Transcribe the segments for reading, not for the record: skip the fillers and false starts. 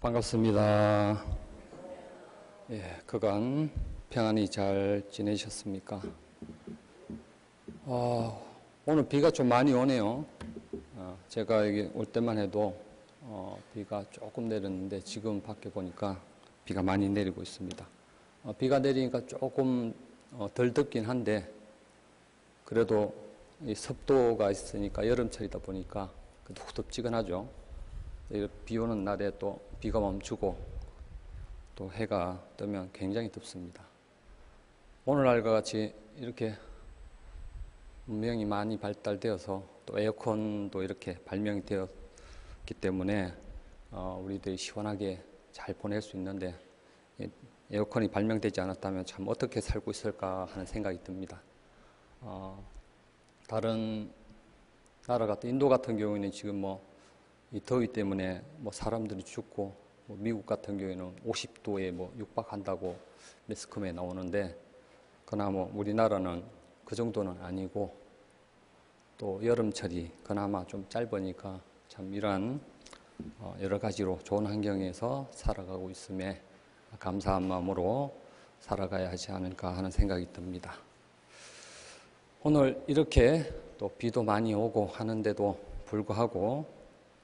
반갑습니다. 그간 평안히 잘 지내셨습니까? 오늘 비가 좀 많이 오네요. 제가 여기 올 때만 해도 비가 조금 내렸는데 지금 밖에 보니까 비가 많이 내리고 있습니다. 비가 내리니까 조금 덜 덥긴 한데 그래도 이 습도가 있으니까 여름철이다 보니까 후덥지근하죠. 비 오는 날에 또 비가 멈추고 또 해가 뜨면 굉장히 덥습니다. 오늘날과 같이 이렇게 문명이 많이 발달되어서 또 에어컨도 이렇게 발명이 되었기 때문에 우리들이 시원하게 잘 보낼 수 있는데 에어컨이 발명되지 않았다면 참 어떻게 살고 있을까 하는 생각이 듭니다. 다른 나라 같은 인도 같은 경우에는 지금 이 더위 때문에 사람들이 죽고 미국 같은 경우에는 50도에 육박한다고 매스컴에 나오는데 그나마 우리나라는 그 정도는 아니고 또 여름철이 그나마 좀 짧으니까 참 이러한 여러 가지로 좋은 환경에서 살아가고 있음에 감사한 마음으로 살아가야 하지 않을까 하는 생각이 듭니다. 오늘 이렇게 또 비도 많이 오고 하는데도 불구하고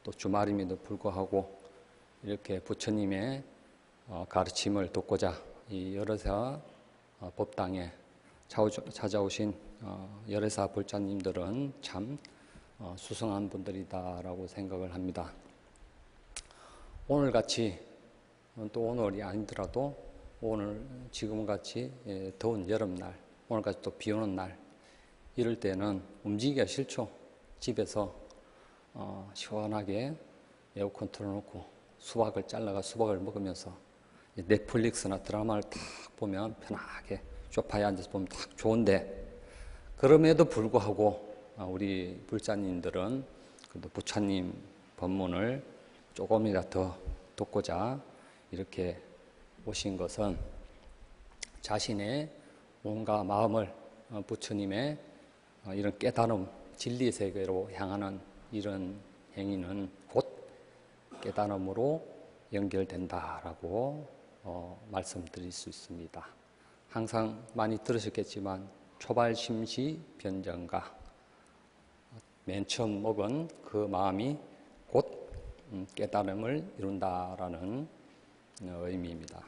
또 주말임에도 불구하고 이렇게 부처님의 가르침을 듣고자 이 열애사 법당에 찾아오신 열애사 불자님들은 참 수승한 분들이다라고 생각을 합니다. 오늘같이 또 오늘이 아니더라도 오늘 지금같이 더운 여름날, 오늘같이 또 비 오는 날 이럴 때는 움직이기가 싫죠. 집에서 시원하게 에어컨 틀어놓고 수박을 잘라가 수박을 먹으면서 넷플릭스나 드라마를 딱 보면 편하게 소파에 앉아서 보면 딱 좋은데 그럼에도 불구하고 우리 불자님들은 그래도 부처님 법문을 조금이라도 더 듣고자 이렇게 오신 것은 자신의 몸과 마음을 부처님의 이런 깨달음 진리의 세계로 향하는 이런 행위는 곧 깨달음으로 연결된다라고 말씀드릴 수 있습니다. 항상 많이 들으셨겠지만 초발심시 변정가 맨 처음 먹은 그 마음이 곧 깨달음을 이룬다라는 의미입니다.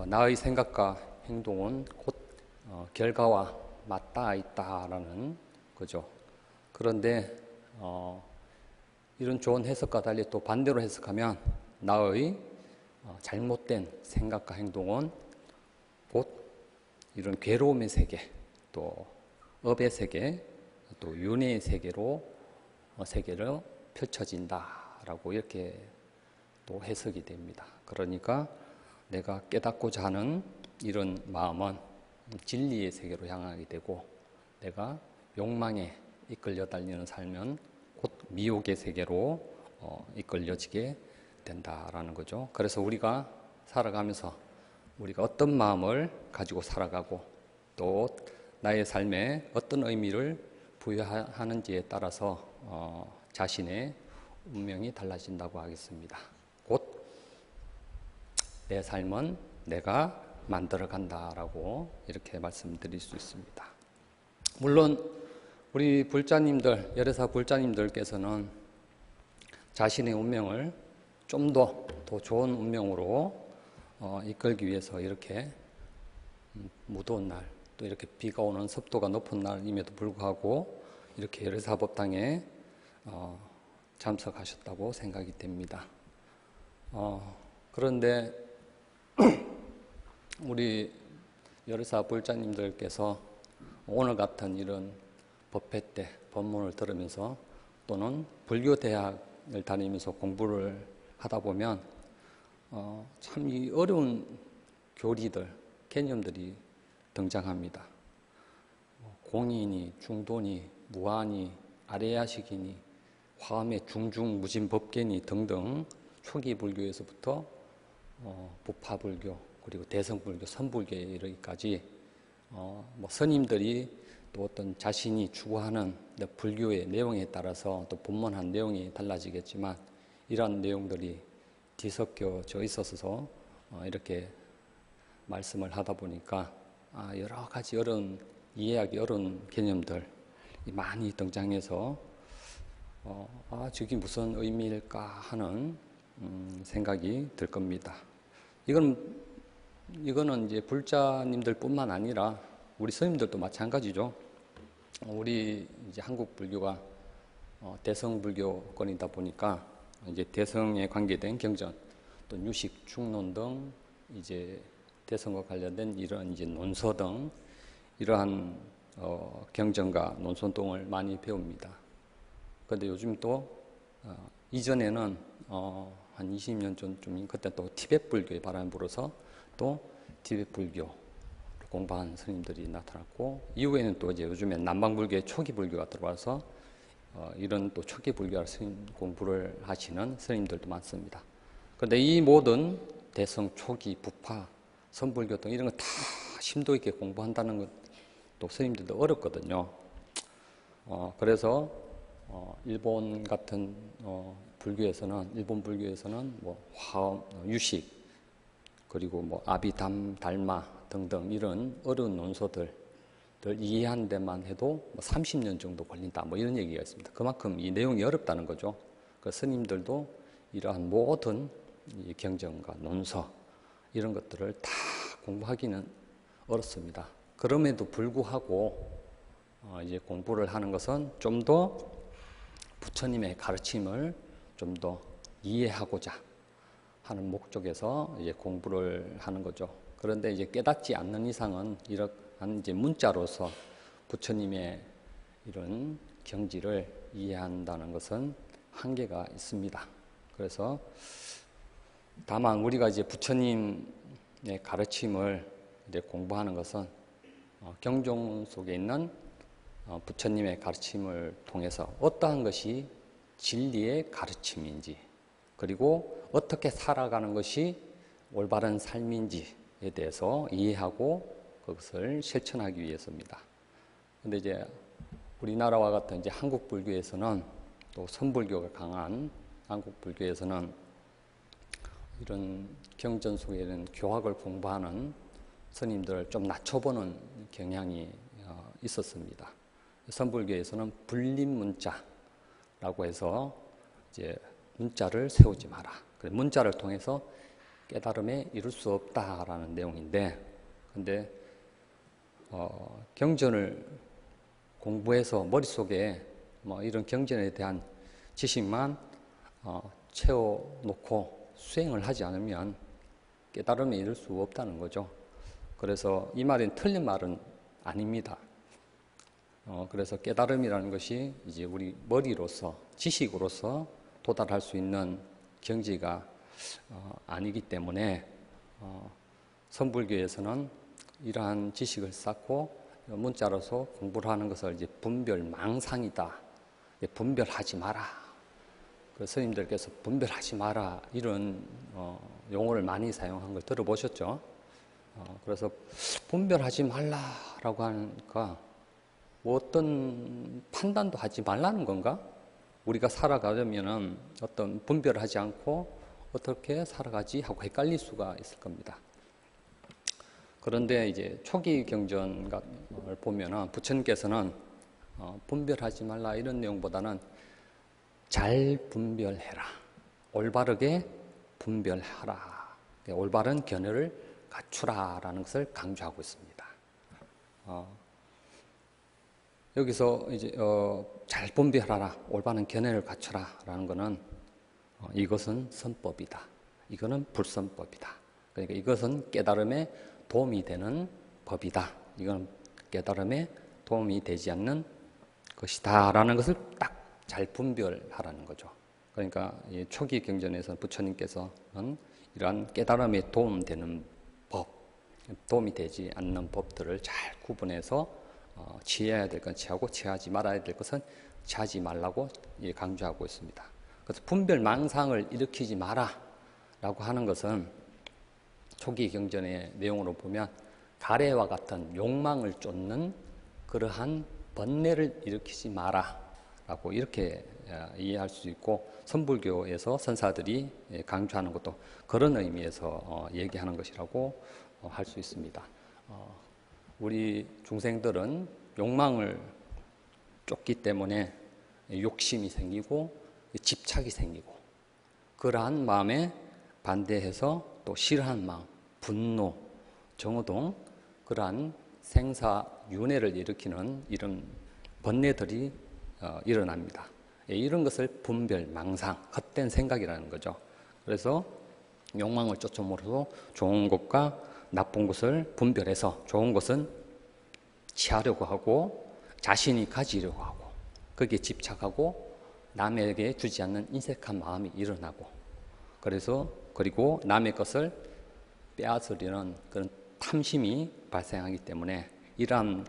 나의 생각과 행동은 곧 결과와 맞닿아 있다라는 거죠. 그런데 이런 좋은 해석과 달리 또 반대로 해석하면 나의 잘못된 생각과 행동은 곧 이런 괴로움의 세계, 또 업의 세계, 또 윤회의 세계로 펼쳐진다라고 이렇게 또 해석이 됩니다. 그러니까 내가 깨닫고자 하는 이런 마음은 진리의 세계로 향하게 되고 내가 욕망에 이끌려 달리는 삶은 곧 미혹의 세계로 이끌려지게 된다라는 거죠. 그래서 우리가 살아가면서 우리가 어떤 마음을 가지고 살아가고 또 나의 삶에 어떤 의미를 부여하는지에 따라서 자신의 운명이 달라진다고 하겠습니다. 곧 내 삶은 내가 만들어간다라고 이렇게 말씀드릴 수 있습니다. 물론 우리 불자님들, 열애사 불자님들께서는 자신의 운명을 좀 더 좋은 운명으로 이끌기 위해서 이렇게 무더운 날, 또 이렇게 비가 오는 습도가 높은 날임에도 불구하고 이렇게 열애사 법당에 참석하셨다고 생각이 됩니다. 그런데 우리 열애사 불자님들께서 오늘 같은 이런 법회 때 법문을 들으면서 또는 불교 대학을 다니면서 공부를 하다 보면 참 이 어려운 교리들, 개념들이 등장합니다. 공이니, 중도니, 무아니, 아래야식이니, 화엄의 중중무진법계니 등등 초기 불교에서부터 부파불교 그리고 대성불교, 선불교에 이르기까지 스님들이 또 어떤 자신이 추구하는 불교의 내용에 따라서 또 법문한 내용이 달라지겠지만 이러한 내용들이 뒤섞여져 있어서 이렇게 말씀을 하다 보니까 여러 가지 이해하기 어려운 개념들이 많이 등장해서 저게 무슨 의미일까 하는 생각이 들 겁니다. 이거는 이제 불자님들뿐만 아니라 우리 스님들도 마찬가지죠. 우리 이제 한국 불교가 대성 불교권이다 보니까 이제 대성에 관계된 경전, 또 유식, 중론 등 이제 대성과 관련된 이런 이제 논서 등 이러한 경전과 논선 등을 많이 배웁니다. 그런데 요즘 또 이전에는 한 20년 전쯤인 그때 또 티베트 불교의 바람이 불어서 또 티베트 불교 공부한 스님들이 나타났고, 이후에는 또 이제 요즘에 남방 불교의 초기 불교가 들어와서 이런 또 초기 불교 스님 공부를 하시는 스님들도 많습니다. 그런데 이 모든 대성 초기 부파 선불교 등 이런 거 다 심도 있게 공부한다는 것도 스님들도 어렵거든요. 그래서 일본 같은 일본 불교에서는 뭐 화엄, 유식, 그리고 뭐 아비담, 달마 등등 이런 어려운 논서들을 이해하는 데만 해도 뭐 30년 정도 걸린다, 뭐 이런 얘기가 있습니다. 그만큼 이 내용이 어렵다는 거죠. 그 스님들도 이러한 모든 이 경전과 논서 이런 것들을 다 공부하기는 어렵습니다. 그럼에도 불구하고 이제 공부를 하는 것은 좀 더 부처님의 가르침을 좀 더 이해하고자 하는 목적에서 이제 공부를 하는 거죠. 그런데 이제 깨닫지 않는 이상은 이러한 이제 문자로서 부처님의 이런 경지를 이해한다는 것은 한계가 있습니다. 그래서 다만 우리가 이제 부처님의 가르침을 이제 공부하는 것은 경종 속에 있는 부처님의 가르침을 통해서 어떠한 것이 진리의 가르침인지, 그리고 어떻게 살아가는 것이 올바른 삶인지에 대해서 이해하고 그것을 실천하기 위해서입니다. 근데 이제 우리나라와 같은 이제 한국 불교에서는, 또 선불교가 강한 한국 불교에서는 이런 경전 속에 있는 교학을 공부하는 스님들을 좀 낮춰보는 경향이 있었습니다. 선불교에서는 불립문자라고 해서 이제 문자를 세우지 마라. 문자를 통해서 깨달음에 이룰 수 없다라는 내용인데, 근데 경전을 공부해서 머릿속에 뭐 이런 경전에 대한 지식만 채워놓고 수행을 하지 않으면 깨달음에 이를 수 없다는 거죠. 그래서 이 말은 틀린 말은 아닙니다. 그래서 깨달음이라는 것이 이제 우리 머리로서, 지식으로서 도달할 수 있는 경지가 아니기 때문에 선불교에서는 이러한 지식을 쌓고 문자로서 공부를 하는 것을 이제 분별망상이다, 분별하지 마라, 그 스님들께서 분별하지 마라 이런 용어를 많이 사용한 걸 들어보셨죠? 그래서 분별하지 말라라고 하니까 뭐 어떤 판단도 하지 말라는 건가? 우리가 살아가려면은 어떤 분별을 하지 않고 어떻게 살아가지 하고 헷갈릴 수가 있을 겁니다. 그런데 이제 초기 경전을 보면은 부처님께서는 분별하지 말라 이런 내용보다는 잘 분별해라, 올바르게 분별하라, 올바른 견해를 갖추라라는 것을 강조하고 있습니다. 여기서 이제 잘 분별하라, 올바른 견해를 갖추라라는 것은 이것은 선법이다, 이거는 불선법이다. 그러니까 이것은 깨달음에 도움이 되는 법이다, 이건 깨달음에 도움이 되지 않는 것이다라는 것을 딱 잘 분별하라는 거죠. 그러니까 초기 경전에서 부처님께서는 이러한 깨달음에 도움되는 법, 도움이 되지 않는 법들을 잘 구분해서 취해야 될 건 취하고 취하지 말아야 될 것은 취하지 말라고 강조하고 있습니다. 그래서 분별망상을 일으키지 마라라고 하는 것은 초기 경전의 내용으로 보면 가래와 같은 욕망을 쫓는 그러한 번뇌를 일으키지 마라라고 라고 이렇게 이해할 수 있고, 선불교에서 선사들이 강조하는 것도 그런 의미에서 얘기하는 것이라고 할 수 있습니다. 우리 중생들은 욕망을 쫓기 때문에 욕심이 생기고 집착이 생기고, 그러한 마음에 반대해서 또 싫어하는 마음, 분노, 정오동, 그러한 생사윤회를 일으키는 이런 번뇌들이 일어납니다. 이런 것을 분별, 망상, 헛된 생각이라는 거죠. 그래서 욕망을 쫓음으로써 좋은 것과 나쁜 것을 분별해서 좋은 것은 취하려고 하고 자신이 가지려고 하고 거기에 집착하고 남에게 주지 않는 인색한 마음이 일어나고, 그리고 남의 것을 빼앗으려는 그런 탐심이 발생하기 때문에 이러한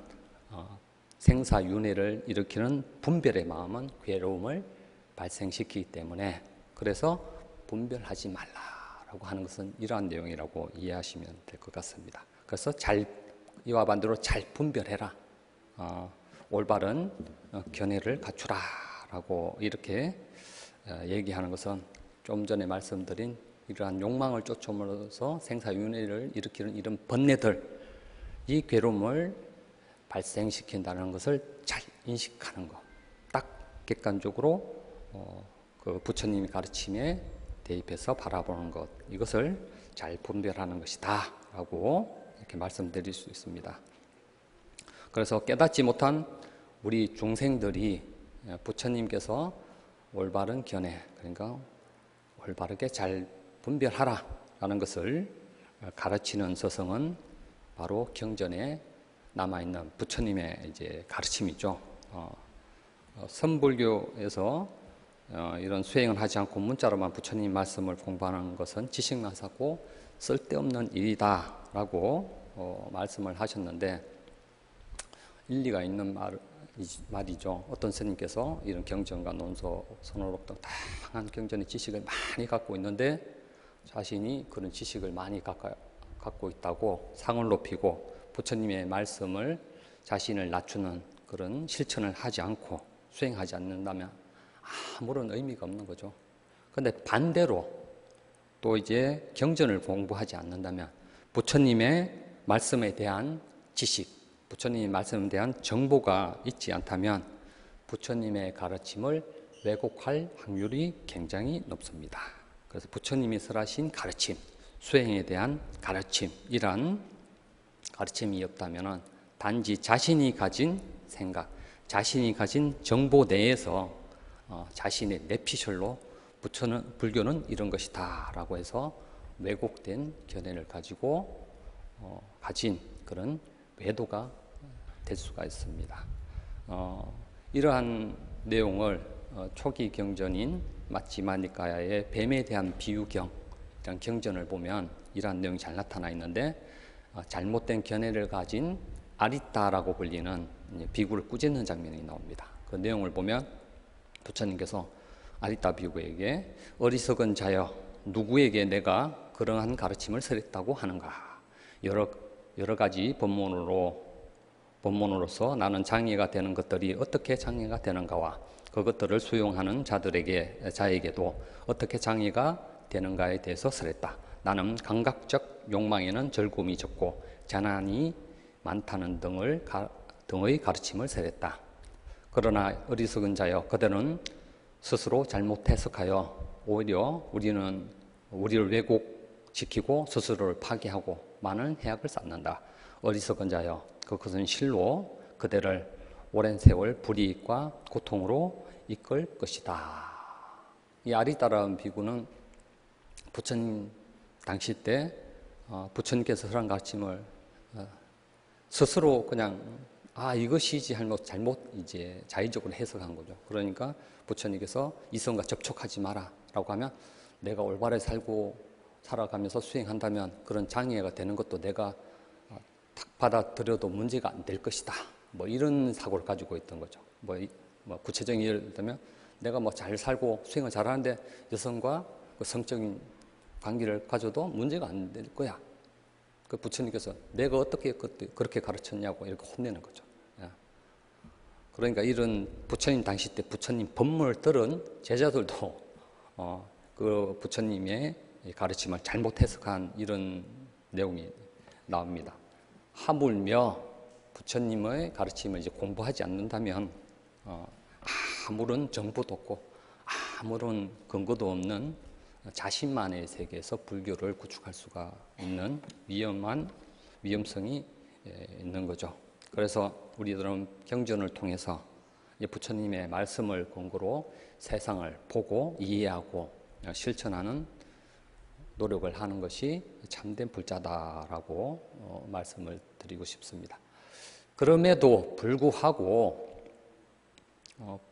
생사윤회를 일으키는 분별의 마음은 괴로움을 발생시키기 때문에, 그래서 분별하지 말라라고 하는 것은 이러한 내용이라고 이해하시면 될 것 같습니다. 그래서 이와 반대로 잘 분별해라, 올바른 견해를 갖추라라고 이렇게 얘기하는 것은 좀 전에 말씀드린 이러한 욕망을 쫓음으로써 생사윤회를 일으키는 이런 번뇌들, 이 괴로움을 발생시킨다는 것을 잘 인식하는 것, 딱 객관적으로 그 부처님의 가르침에 대입해서 바라보는 것, 이것을 잘 분별하는 것이다 라고 이렇게 말씀드릴 수 있습니다. 그래서 깨닫지 못한 우리 중생들이 부처님께서 올바른 견해, 그러니까 올바르게 잘 분별하라 라는 것을 가르치는 서성은 바로 경전에 남아있는 부처님의 이제 가르침이죠. 선불교에서 이런 수행을 하지 않고 문자로만 부처님 말씀을 공부하는 것은 지식만 쌓고 쓸데없는 일이다 라고 말씀을 하셨는데, 일리가 있는 말이죠. 어떤 스님께서 이런 경전과 논서, 선호록 등 다양한 경전의 지식을 많이 갖고 있는데 자신이 그런 지식을 많이 갖고 있다고 상을 높이고 부처님의 말씀을 자신을 낮추는 그런 실천을 하지 않고 수행하지 않는다면 아무런 의미가 없는 거죠. 그런데 반대로 또 이제 경전을 공부하지 않는다면 부처님의 말씀에 대한 지식, 부처님의 말씀에 대한 정보가 있지 않다면 부처님의 가르침을 왜곡할 확률이 굉장히 높습니다. 그래서 부처님이 설하신 가르침, 수행에 대한 가르침, 이러한 가르침이 없다면 단지 자신이 가진 생각, 자신이 가진 정보 내에서 자신의 내피셜로 불교는 이런 것이다 라고 해서 왜곡된 견해를 가지고 가진 그런 외도가 될 수가 있습니다. 이러한 내용을 초기 경전인 마치마니까야의 뱀에 대한 비유경, 이런 경전을 보면 이러한 내용이 잘 나타나 있는데, 잘못된 견해를 가진 아리따라고 불리는 비구를 꾸짖는 장면이 나옵니다. 그 내용을 보면 부처님께서 아리따 비구에게 어리석은 자여, 누구에게 내가 그러한 가르침을 설했다고 하는가? 여러 가지 법문으로서 나는 장애가 되는 것들이 어떻게 장애가 되는가와 그것들을 수용하는 자에게도 어떻게 장애가 되는가에 대해서 설했다. 나는 감각적 욕망에는 즐거움이 적고 재난이 많다는 등의 가르침을 설했다. 그러나 어리석은 자여, 그대는 스스로 잘못 해석하여 오히려 우리를 왜곡시키고 스스로를 파괴하고 많은 해악을 쌓는다. 어리석은 자여, 그것은 실로 그대를 오랜 세월 불이익과 고통으로 이끌 것이다. 이 아리따라는 비구는 부처님 당시 때 부처님께서 설한 가르침을 스스로 그냥 이것이지 잘못 이제 자의적으로 해석한 거죠. 그러니까 부처님께서 이성과 접촉하지 마라라고 하면 내가 올바르게 살아가면서 수행한다면 그런 장애가 되는 것도 내가 탁 받아들여도 문제가 안 될 것이다. 뭐 이런 사고를 가지고 있던 거죠. 뭐 구체적인 예를 들면 내가 잘 살고 수행을 잘하는데 여성과 그 성적인 관계를 가져도 문제가 안 될 거야. 그 부처님께서 내가 어떻게 그렇게 가르쳤냐고 이렇게 혼내는 거죠. 그러니까 이런 부처님 당시 때 부처님 법문을 들은 제자들도 그 부처님의 가르침을 잘못 해석한 이런 내용이 나옵니다. 하물며 부처님의 가르침을 이제 공부하지 않는다면 아무런 정보도 없고 아무런 근거도 없는 자신만의 세계에서 불교를 구축할 수가 있는 위험성이 있는 거죠. 그래서 우리들은 경전을 통해서 부처님의 말씀을 근거로 세상을 보고 이해하고 실천하는 노력을 하는 것이 참된 불자다라고 말씀을 드리고 싶습니다. 그럼에도 불구하고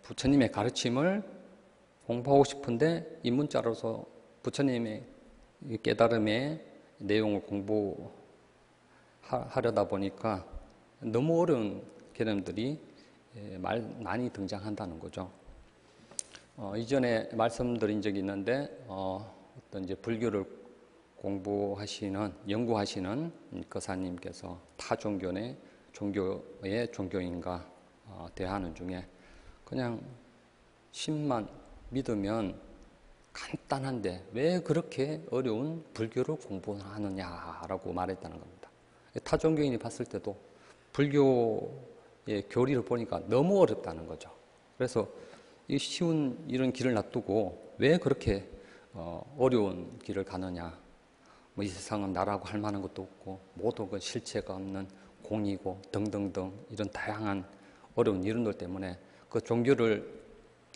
부처님의 가르침을 공부하고 싶은데 입문자로서 부처님의 깨달음의 내용을 공부하려다 보니까 너무 어려운 개념들이 많이 등장한다는 거죠. 이전에 말씀드린 적이 있는데 어떤 이제 불교를 연구하시는 거사님께서 타 종교의 종교인과 대하는 중에 그냥 신만 믿으면 간단한데 왜 그렇게 어려운 불교를 공부하느냐라고 말했다는 겁니다. 타 종교인이 봤을 때도 불교의 교리를 보니까 너무 어렵다는 거죠. 그래서 이 쉬운 이런 길을 놔두고 왜 그렇게 어려운 길을 가느냐. 이 세상은 나라고 할 만한 것도 없고 모두 그 실체가 없는 공이고 등등등 이런 다양한 어려운 이론들 때문에 그 종교를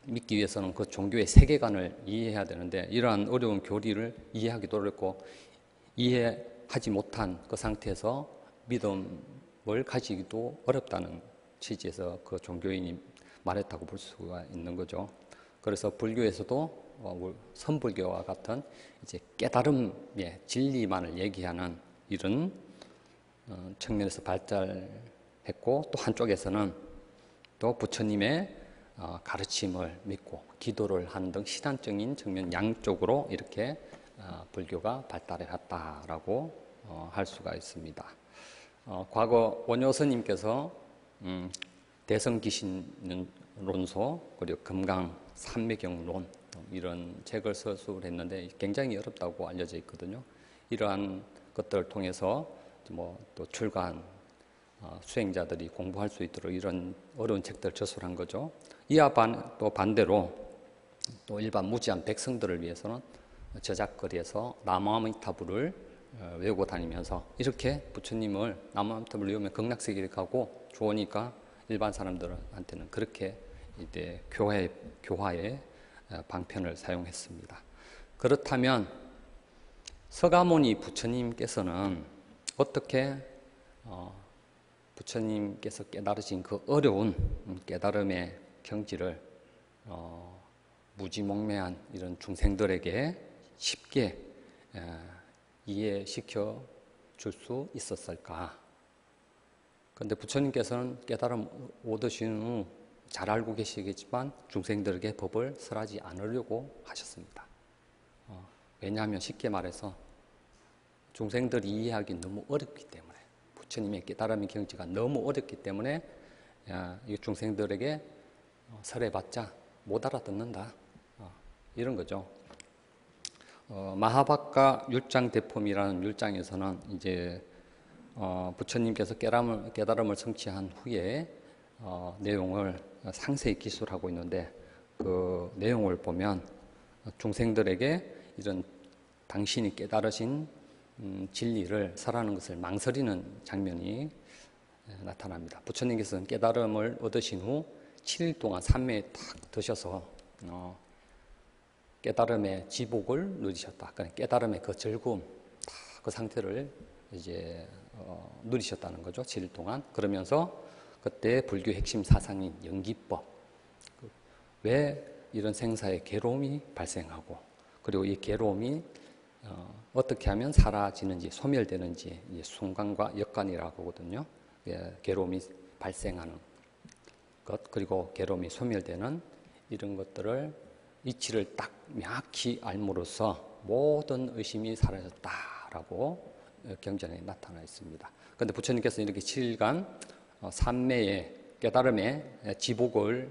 믿기 위해서는 그 종교의 세계관을 이해해야 되는데 이러한 어려운 교리를 이해하기도 어렵고 이해하지 못한 그 상태에서 믿음을 가지기도 어렵다는 취지에서 그 종교인이 말했다고 볼 수가 있는 거죠. 그래서 불교에서도 선불교와 같은 이제 깨달음의 진리만을 얘기하는 이런 측면에서 발달했고 또 한쪽에서는 또 부처님의 가르침을 믿고 기도를 하는 등 신앙적인 측면 양쪽으로 이렇게 불교가 발달해 왔다라고 할 수가 있습니다. 과거 원효스님께서 대성기신론소 그리고 금강산매경론 이런 책을 서술을 했는데 굉장히 어렵다고 알려져 있거든요. 이러한 것들을 통해서 또 출가한 수행자들이 공부할 수 있도록 이런 어려운 책들을 저술한 거죠. 이와 또 반대로 또 일반 무지한 백성들을 위해서는 저작거리에서 나무아미타불을 외우고 다니면서 이렇게 부처님을 나무아미타불을 외우면 극락세계를 가고 좋으니까 일반 사람들한테는 그렇게 이제 교화의 방편을 사용했습니다. 그렇다면 서가모니 부처님께서는 어떻게 부처님께서 깨달으신 그 어려운 깨달음의 경지를 무지몽매한 이런 중생들에게 쉽게 이해시켜 줄 수 있었을까? 그런데 부처님께서는 깨달음 얻으신 후 잘 알고 계시겠지만 중생들에게 법을 설하지 않으려고 하셨습니다. 왜냐하면 쉽게 말해서 중생들이 이해하기 너무 어렵기 때문에 부처님의 깨달음의 경지가 너무 어렵기 때문에 이 중생들에게 설해봤자 못 알아듣는다. 이런 거죠. 마하박가 율장대품이라는 율장에서는 이제 부처님께서 깨달음을 성취한 후에 내용을 상세히 기술하고 있는데 그 내용을 보면 중생들에게 이런 당신이 깨달으신 진리를 설하는 것을 망설이는 장면이 나타납니다. 부처님께서는 깨달음을 얻으신 후 7일 동안 산매에 딱 드셔서 깨달음의 지복을 누리셨다. 그러니까 깨달음의 그 즐거움, 그 상태를 이제 누리셨다는 거죠. 7일 동안. 그러면서 그때 불교 핵심 사상인 연기법, 왜 이런 생사의 괴로움이 발생하고 그리고 이 괴로움이 어떻게 하면 사라지는지 소멸되는지 순간과 역간이라고 하거든요. 괴로움이 발생하는 것 그리고 괴로움이 소멸되는 이런 것들을 이치를 딱 명확히 알므로써 모든 의심이 사라졌다라고 경전에 나타나 있습니다. 그런데 부처님께서 이렇게 7일간 산매에 깨달음의 지복을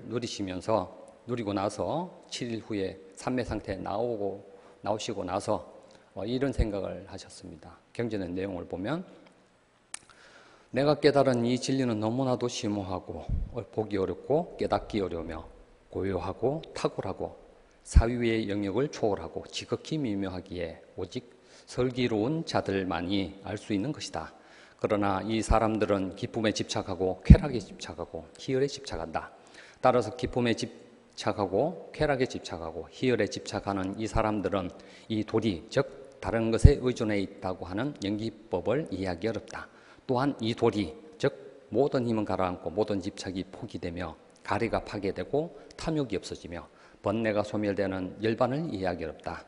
누리고 나서 7일 후에 삼매 상태에 나오시고 나서 이런 생각을 하셨습니다. 경전의 내용을 보면 내가 깨달은 이 진리는 너무나도 심오하고 보기 어렵고 깨닫기 어려우며 고요하고 탁월하고 사유의 영역을 초월하고 지극히 미묘하기에 오직 설기로운 자들만이 알 수 있는 것이다. 그러나 이 사람들은 기쁨에 집착하고 쾌락에 집착하고 희열에 집착한다. 따라서 기쁨에 집착하고 쾌락에 집착하고 희열에 집착하는 이 사람들은 이 도리, 즉 다른 것에 의존해 있다고 하는 연기법을 이해하기 어렵다. 또한 이 도리, 즉 모든 힘은 가라앉고 모든 집착이 포기되며 가리가 파괴되고 탐욕이 없어지며 번뇌가 소멸되는 열반을 이해하기 어렵다.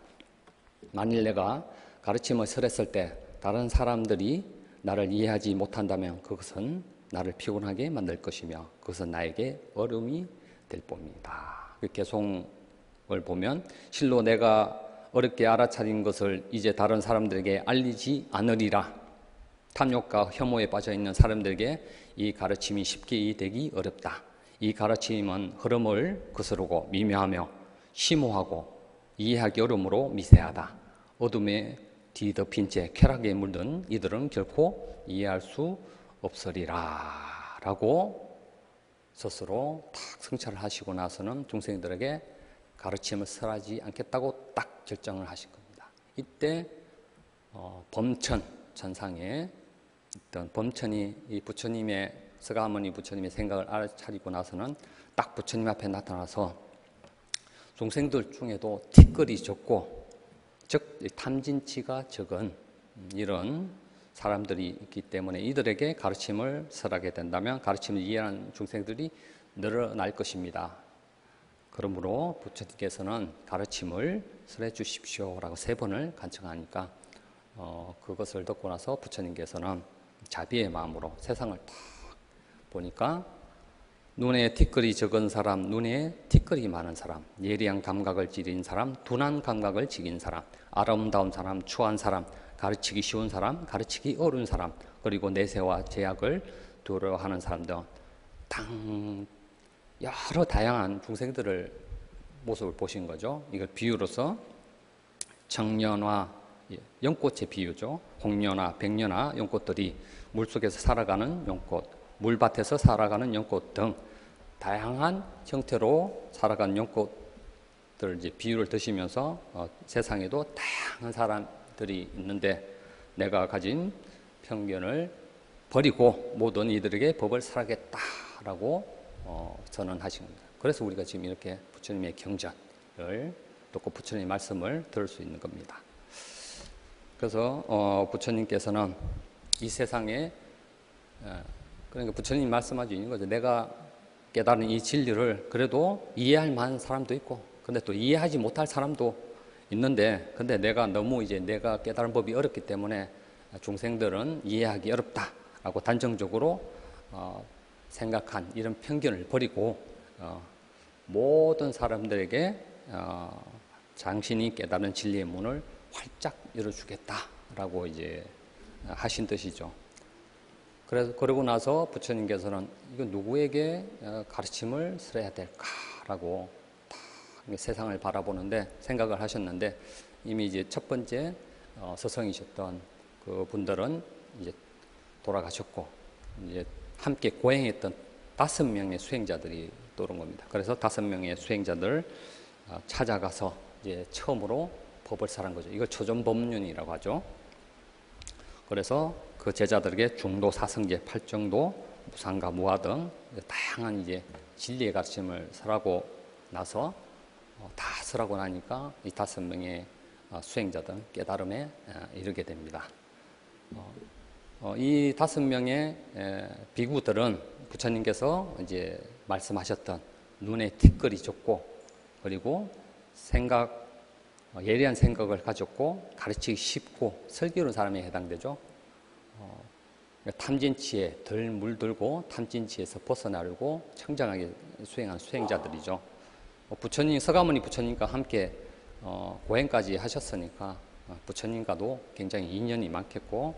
만일 내가 가르침을 설했을 때 다른 사람들이 나를 이해하지 못한다면 그것은 나를 피곤하게 만들 것이며 그것은 나에게 어려움이 될 뿐이다. 그 개송을 보면 실로 내가 어렵게 알아차린 것을 이제 다른 사람들에게 알리지 않으리라. 탐욕과 혐오에 빠져있는 사람들에게 이 가르침이 쉽게 이해되기 어렵다. 이 가르침은 흐름을 거스르고 미묘하며 심오하고 이해하기 어려우므로 미세하다. 어둠에 뒤덮인 채 쾌락에 물든 이들은 결코 이해할 수 없으리라 라고 스스로 탁 성찰을 하시고 나서는 중생들에게 가르침을 설하지 않겠다고 딱 결정을 하신 겁니다. 이때 범천 천상에 있던 범천이 이 부처님의 서가모니 부처님의 생각을 알아차리고 나서는 딱 부처님 앞에 나타나서 중생들 중에도 티끌이 적고 즉 탐진치가 적은 이런 사람들이 있기 때문에 이들에게 가르침을 설하게 된다면 가르침을 이해하는 중생들이 늘어날 것입니다. 그러므로 부처님께서는 가르침을 설해 주십시오라고 3번을 간청하니까 그것을 듣고 나서 부처님께서는 자비의 마음으로 세상을 딱 보니까 눈에 티끌이 적은 사람, 눈에 티끌이 많은 사람, 예리한 감각을 지닌 사람, 둔한 감각을 지닌 사람, 아름다운 사람, 추한 사람, 가르치기 쉬운 사람, 가르치기 어려운 사람, 그리고 내세와 제약을 두려워하는 사람들 여러 다양한 중생들을 모습을 보신 거죠. 이걸 비유로서 청년화, 연꽃의 비유죠. 홍년화, 백년화 연꽃들이 물속에서 살아가는 연꽃, 물밭에서 살아가는 연꽃 등 다양한 형태로 살아가는 연꽃들 이제 비유를 드시면서 세상에도 다양한 사람들이 있는데 내가 가진 편견을 버리고 모든 이들에게 법을 설하겠다라고 선언하신 겁니다. 그래서 우리가 지금 이렇게 부처님의 경전을 듣고 부처님의 말씀을 들을 수 있는 겁니다. 그래서 부처님께서는 이 세상에 그러니까 부처님 말씀하고 있는 거죠. 내가 깨달은 이 진리를 그래도 이해할 만한 사람도 있고 근데 또 이해하지 못할 사람도 있는데 근데 내가 너무 이제 내가 깨달은 법이 어렵기 때문에 중생들은 이해하기 어렵다라고 단정적으로 생각한 이런 편견을 버리고 모든 사람들에게 당신이 깨달은 진리의 문을 활짝 열어주겠다라고 이제 하신 뜻이죠. 그래서 그러고 나서 부처님께서는 이거 누구에게 가르침을 설해야 될까라고 세상을 바라보는데 생각을 하셨는데 이미 이제 첫 번째 스승이셨던 그 분들은 이제 돌아가셨고 이제 함께 고행했던 5명의 수행자들이 떠오른 겁니다. 그래서 5명의 수행자들 찾아가서 이제 처음으로 법을 설한 거죠. 이걸 초전법륜이라고 하죠. 그래서 그 제자들에게 중도, 사성제, 팔정도, 무상가, 무화 등 다양한 이제 진리의 가르침을 설하고 나서 다 설하고 나니까 이 5명의 수행자들 깨달음에 이르게 됩니다. 이 5명의 비구들은 부처님께서 이제 말씀하셨던 눈에 티끌이 좁고 그리고 예리한 생각을 가졌고 가르치기 쉽고 슬기로운 사람에 해당되죠. 탐진치에 덜 물들고 탐진치에서 벗어나려고 청정하게 수행한 수행자들이죠. 부처님, 서가모니 부처님과 함께 고행까지 하셨으니까 부처님과도 굉장히 인연이 많겠고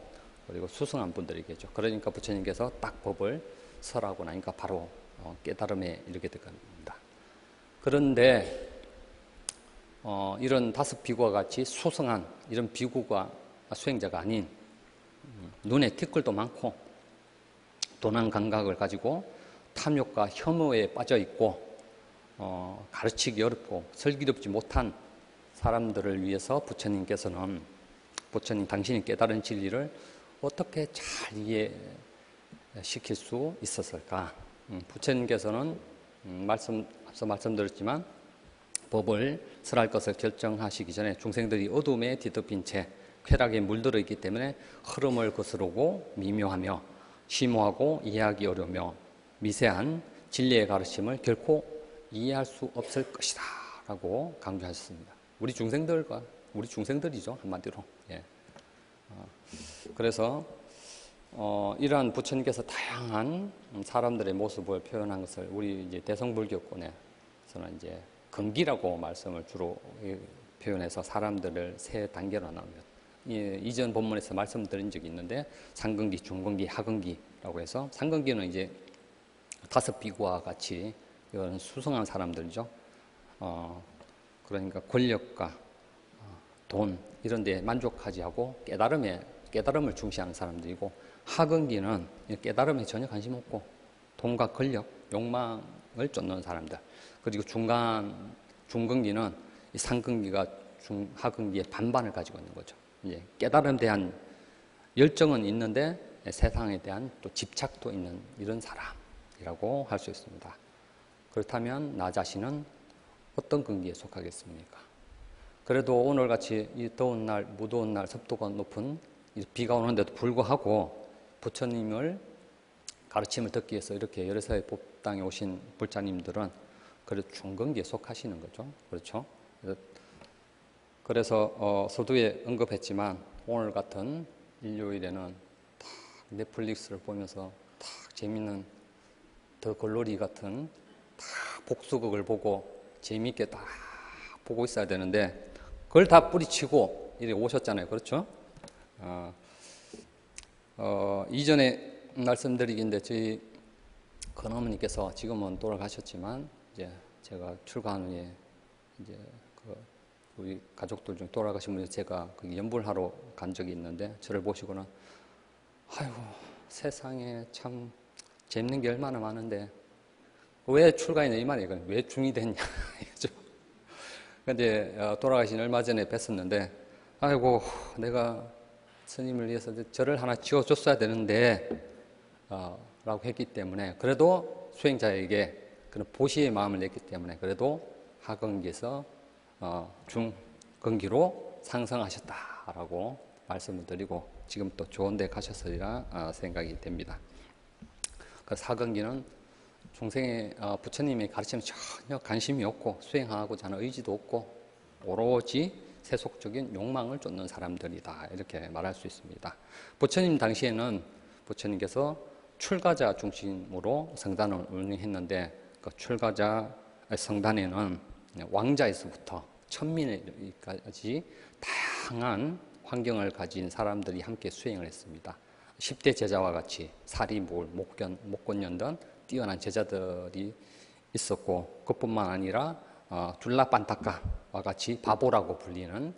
그리고 수승한 분들이겠죠. 그러니까 부처님께서 딱 법을 설하고 나니까 바로 깨달음에 이르게 될 겁니다. 그런데 이런 5비구와 같이 수성한 이런 비구가 수행자가 아닌 눈에 티끌도 많고 도난 감각을 가지고 탐욕과 혐오에 빠져 있고 가르치기 어렵고 슬기롭지 못한 사람들을 위해서 부처님께서는 당신이 깨달은 진리를 어떻게 잘 이해시킬 수 있었을까? 부처님께서는 앞서 말씀드렸지만 법을 설할 것을 결정하시기 전에 중생들이 어둠에 뒤덮인 채 쾌락에 물들어 있기 때문에 흐름을 거스르고 미묘하며 심오하고 이해하기 어려우며 미세한 진리의 가르침을 결코 이해할 수 없을 것이다 라고 강조하셨습니다. 우리 중생들이죠, 한마디로. 예. 그래서 이러한 부처님께서 다양한 사람들의 모습을 표현한 것을 우리 이제 대성불교권에서는 이제 근기라고 말씀을 주로 표현해서 사람들을 세 단계로 나눕니다. 이전 본문에서 말씀드린 적이 있는데 상근기, 중근기, 하근기라고 해서 상근기는 이제 5비구와 같이 이런 수성한 사람들이죠. 그러니까 권력과 돈 이런 데 만족하지 하고 깨달음을 중시하는 사람들이고, 하근기는 깨달음에 전혀 관심 없고 돈과 권력, 욕망을 쫓는 사람들. 그리고 중근기는 이 상근기가 하근기의 반반을 가지고 있는 거죠. 이제 깨달음에 대한 열정은 있는데 세상에 대한 또 집착도 있는 이런 사람이라고 할 수 있습니다. 그렇다면 나 자신은 어떤 근기에 속하겠습니까? 그래도 오늘같이 이 더운 날, 무더운 날, 습도가 높은 비가 오는데도 불구하고 부처님을 가르침을 듣기 위해서 이렇게 여러사의 법당에 오신 불자님들은 그래도 중근기에 속하시는 거죠. 그렇죠? 그래서 서두에 언급했지만 오늘 같은 일요일에는 딱 넷플릭스를 보면서 딱 재밌는 더 글로리 같은 딱 복수극을 보고 재미있게 딱 보고 있어야 되는데 그걸 다 뿌리치고 이렇게 오셨잖아요. 그렇죠? 이전에 말씀드리긴데 저희 큰어머니께서 지금은 돌아가셨지만 이제 제가 출가한 후에 이제 우리 가족들 중 돌아가신 분이 제가 거기 연불하러 간 적이 있는데 저를 보시고는 아이고 세상에 참 재밌는 게 얼마나 많은데 왜 출가했냐 이 말이에요. 왜 중이 됐냐 이거죠. 근데 돌아가신 얼마 전에 뵀었는데 아이고 내가 스님을 위해서 절을 하나 지어줬어야 되는데 라고 했기 때문에 그래도 수행자에게 그런 보시의 마음을 냈기 때문에 그래도 하근기에서 중근기로 상승하셨다라고 말씀을 드리고 지금 또 좋은 데 가셨으리라 생각이 됩니다. 그래서 하근기는 중생의 부처님의 가르침에 전혀 관심이 없고 수행하고자 하는 의지도 없고 오로지 세속적인 욕망을 쫓는 사람들이다 이렇게 말할 수 있습니다. 부처님 당시에는 부처님께서 출가자 중심으로 성단을 운영했는데 그 출가자 성단에는 왕자에서부터 천민까지 다양한 환경을 가진 사람들이 함께 수행을 했습니다. 10대 제자와 같이 사리물, 목곤연 등 뛰어난 제자들이 있었고 그뿐만 아니라 둘라빤타카와 같이 바보라고 불리는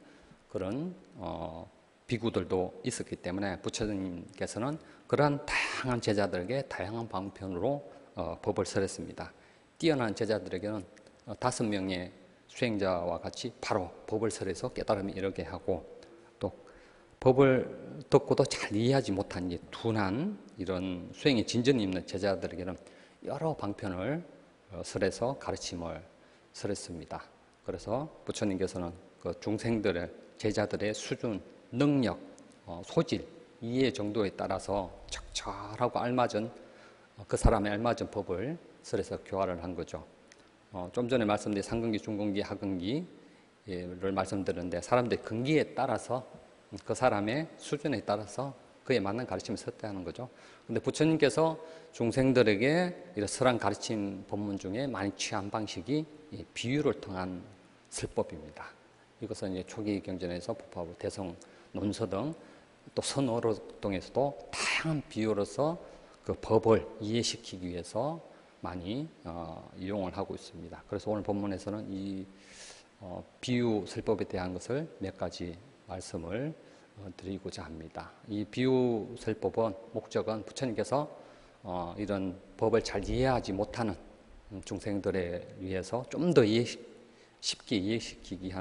그런 비구들도 있었기 때문에 부처님께서는 그러한 다양한 제자들에게 다양한 방편으로 법을 설했습니다. 뛰어난 제자들에게는 5명의 수행자와 같이 바로 법을 설해서 깨달음에 이르게 하고 또 법을 듣고도 잘 이해하지 못한 둔한 이런 수행에 진전이 있는 제자들에게는 여러 방편을 설해서 가르침을 설했습니다. 그래서 부처님께서는 그 중생들의 제자들의 수준, 능력, 소질, 이해 정도에 따라서 적절하고 알맞은 그 사람에 알맞은 법을 설해서 교화를 한 거죠. 좀 전에 말씀드린 상근기, 중근기, 하근기를 말씀드렸는데 사람들의 근기에 따라서 그 사람의 수준에 따라서 그에 맞는 가르침을 섰다는 거죠. 그런데 부처님께서 중생들에게 이런 설한 가르침 법문 중에 많이 취한 방식이 비유를 통한 설법입니다. 이것은 이제 초기 경전에서 법화부, 대성, 논서 등 또 선어로 등에서도 다양한 비유로서 그 법을 이해시키기 위해서 많이 이용을 하고 있습니다. 그래서 오늘 본문에서는 이 비유설법에 대한 것을 몇 가지 말씀을 드리고자 합니다. 이 비유설법은 목적은 부처님께서 이런 법을 잘 이해하지 못하는 중생들에 위해서 좀 더 쉽게 이해시키기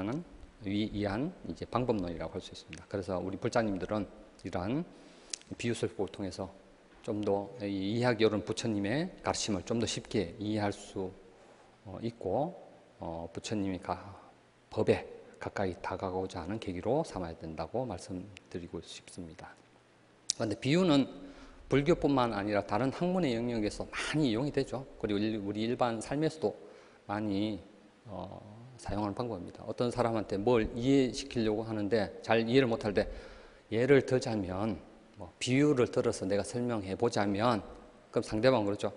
위한 이제 방법론이라고 할 수 있습니다. 그래서 우리 불자님들은 이러한 비유설법을 통해서 좀 더 이해하기 어려운 부처님의 가르침을 좀 더 쉽게 이해할 수 있고 부처님이 법에 가까이 다가가고자 하는 계기로 삼아야 된다고 말씀드리고 싶습니다. 그런데 비유는 불교뿐만 아니라 다른 학문의 영역에서 많이 이용이 되죠. 그리고 우리 일반 삶에서도 많이 사용하는 방법입니다. 어떤 사람한테 뭘 이해시키려고 하는데 잘 이해를 못할 때 예를 들자면 비유를 들어서 내가 설명해 보자면 그럼 상대방은 그렇죠.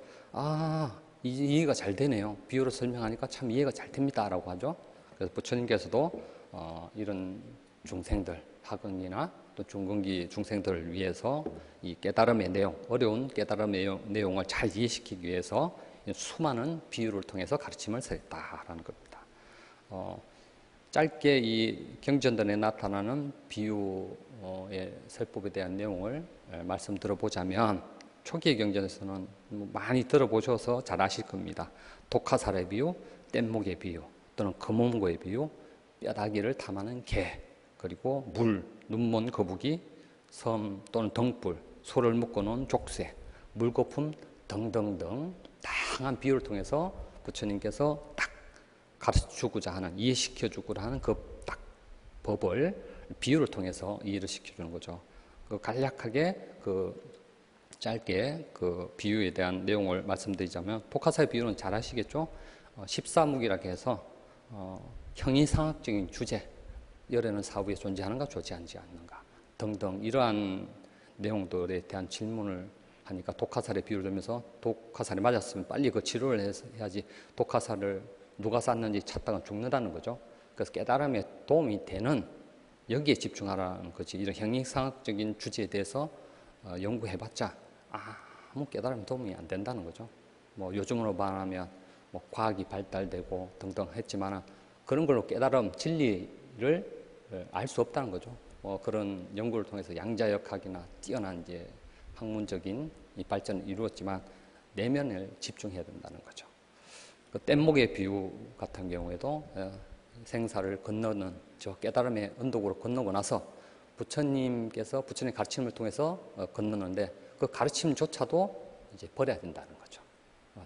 이해가 잘 되네요. 비유로 설명하니까 참 이해가 잘 됩니다 라고 하죠. 그래서 부처님께서도 이런 중생들, 하근이나 또 중근기 중생들을 위해서 이 깨달음의 내용, 어려운 깨달음의 내용을 잘 이해시키기 위해서 수많은 비유를 통해서 가르침을 했다라는 겁니다. 짧게 이 경전단에 나타나는 비유의 설법에 대한 내용을 말씀 들어보자면 초기의 경전에서는 많이 들어보셔서 잘 아실 겁니다. 독화살의 비유, 뗏목의 비유, 또는 금홍고의 비유, 뼈다귀를 탐하는 개, 그리고 물, 눈먼 거북이, 섬 또는 등불, 소를 묶어놓은 족쇄, 물거품 등등등 다양한 비유를 통해서 부처님께서 딱 가르쳐주고자 하는, 이해시켜주고자 하는 그 딱 법을 비유를 통해서 이해를 시켜주는 거죠. 간략하게 짧게 그 비유에 대한 내용을 말씀드리자면 독화사의 비유는 잘 아시겠죠? 14묵이라고 해서 형이상학적인 주제, 열애는 사후에 존재하는가 존재하지 않는가 등등 이러한 내용들에 대한 질문을 하니까 독화살의 비유를 들면서 독화살이 맞았으면 빨리 그 치료를 해야지 독화살을 누가 쐈는지 찾다가 죽는다는 거죠. 그래서 깨달음에 도움이 되는 여기에 집중하라는 거지. 이런 형이상학적인 주제에 대해서 연구해봤자 아무 깨달음에 도움이 안 된다는 거죠. 요즘으로 말하면 과학이 발달되고 등등 했지만 그런 걸로 깨달음, 진리를 알 수 없다는 거죠. 그런 연구를 통해서 양자역학이나 뛰어난 이제 학문적인 이 발전을 이루었지만 내면을 집중해야 된다는 거죠. 그 뗏목의 비유 같은 경우에도 생사를 건너는 저 깨달음의 언덕으로 건너고 나서 부처님께서 부처님의 가르침을 통해서 건너는데 그 가르침조차도 이제 버려야 된다는 거죠.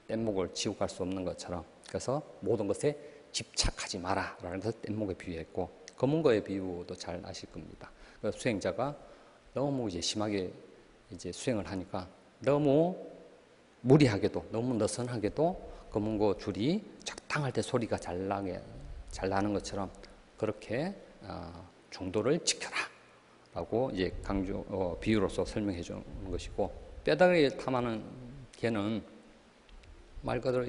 뗏목을 지고 갈 수 없는 것처럼. 그래서 모든 것에 집착하지 마라라는 것을 뗏목에 비유했고, 검은거의 비유도 잘 아실 겁니다. 그래서 수행자가 너무 이제 심하게 이제 수행을 하니까 너무 무리하게도, 너무 느슨하게도 검은거 줄이 적당할 때 소리가 잘 나는 것처럼 그렇게 중도를 지켜라라고 이제 비유로서 설명해 주는 것이고, 뼈다귀를 탐하는 개는 말 그대로